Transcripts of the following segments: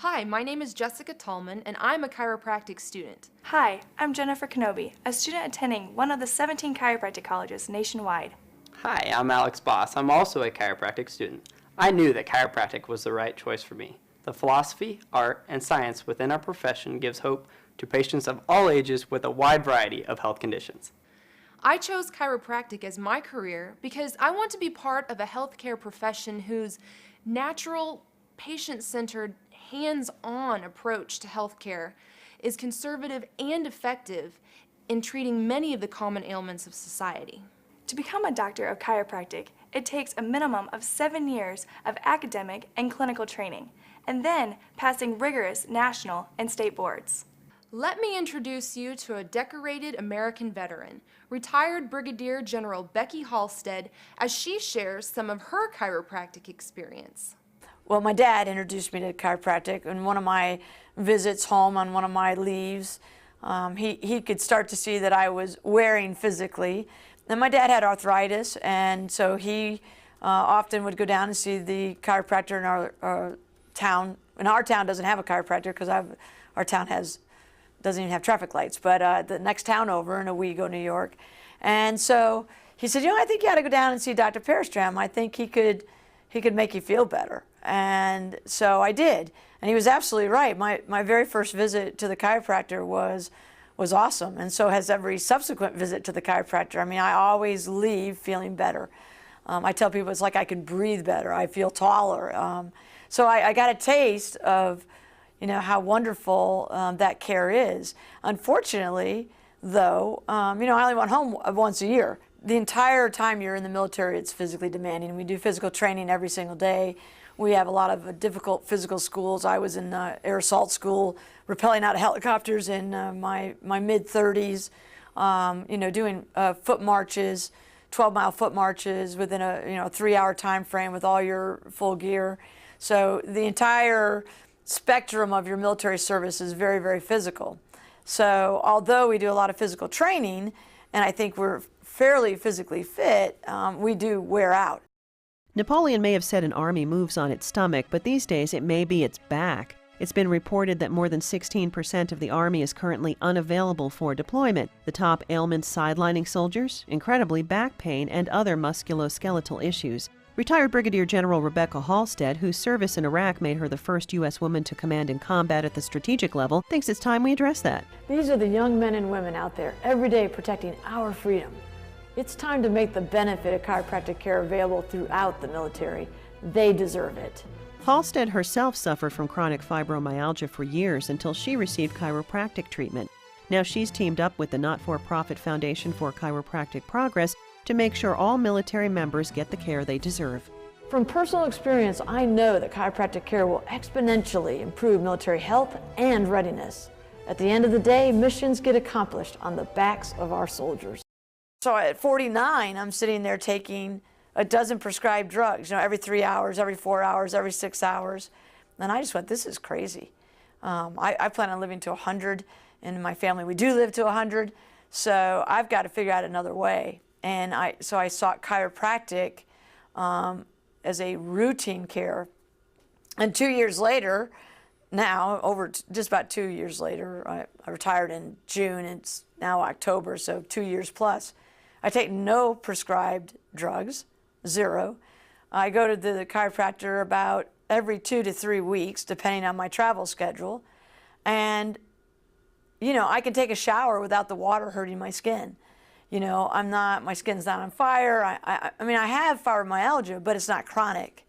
Hi, my name is Jessica Tallman, and I'm a chiropractic student. Hi, I'm Jennifer Kenobi, a student attending one of the 17 chiropractic colleges nationwide. Hi, I'm Alex Boss. I'm also a chiropractic student. I knew that chiropractic was the right choice for me. The philosophy, art, and science within our profession gives hope to patients of all ages with a wide variety of health conditions. I chose chiropractic as my career because I want to be part of a healthcare profession whose natural, patient-centered, hands-on approach to healthcare is conservative and effective in treating many of the common ailments of society. To become a doctor of chiropractic, it takes a minimum of 7 years of academic and clinical training, and then passing rigorous national and state boards. Let me introduce you to a decorated American veteran, retired Brigadier General Becky Halstead, as she shares some of her chiropractic experience. Well, my dad introduced me to chiropractic in one of my visits home on one of my leaves. He could start to see that I was wearing physically. And my dad had arthritis, and so he often would go down and see the chiropractor in our town. And our town doesn't have a chiropractor because our town doesn't even have traffic lights, but the next town over in Owego, New York. And so he said, I think you ought to go down and see Dr. Peristram. I think he could make you feel better. And so I did. And he was absolutely right. My very first visit to the chiropractor was awesome, and so has every subsequent visit to the chiropractor. I mean, I always leave feeling better. I tell people it's like I can breathe better. I feel taller. So I got a taste of how wonderful that care is. Unfortunately, though, I only went home once a year. The entire time you're in the military, it's physically demanding. We do physical training every single day. We have a lot of difficult physical schools. I was in air assault school, rappelling out of helicopters in my mid-30s, doing foot marches, 12-mile foot marches within a 3-hour time frame with all your full gear. So the entire spectrum of your military service is very, very physical. So although we do a lot of physical training, and I think we're fairly physically fit, we do wear out. Napoleon may have said an army moves on its stomach, but these days it may be its back. It's been reported that more than 16% of the Army is currently unavailable for deployment. The top ailments sidelining soldiers, incredibly back pain, and other musculoskeletal issues. Retired Brigadier General Rebecca Halstead, whose service in Iraq made her the first U.S. woman to command in combat at the strategic level, thinks it's time we address that. These are the young men and women out there every day protecting our freedom. It's time to make the benefit of chiropractic care available throughout the military. They deserve it. Halstead herself suffered from chronic fibromyalgia for years until she received chiropractic treatment. Now she's teamed up with the not-for-profit Foundation for Chiropractic Progress to make sure all military members get the care they deserve. From personal experience, I know that chiropractic care will exponentially improve military health and readiness. At the end of the day, missions get accomplished on the backs of our soldiers. So at 49, I'm sitting there taking a dozen prescribed drugs, every 3 hours, every 4 hours, every 6 hours. And I just went, this is crazy. I plan on living to 100, and in my family we do live to 100, so I've got to figure out another way. And so I sought chiropractic as a routine care. And 2 years later, now, just about 2 years later, I retired in June, it's now October, so 2 years plus. I take no prescribed drugs, 0. I go to the chiropractor about every 2 to 3 weeks, depending on my travel schedule. And, I can take a shower without the water hurting my skin. My skin's not on fire. I have fibromyalgia, but it's not chronic.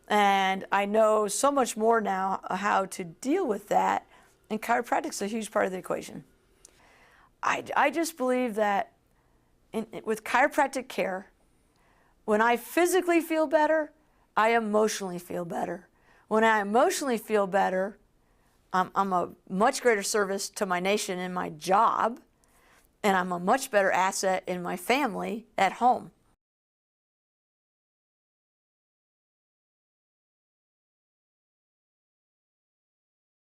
And I know so much more now how to deal with that, and chiropractic's a huge part of the equation. I just believe that with chiropractic care, when I physically feel better, I emotionally feel better. When I emotionally feel better, I'm a much greater service to my nation in my job, and I'm a much better asset in my family at home.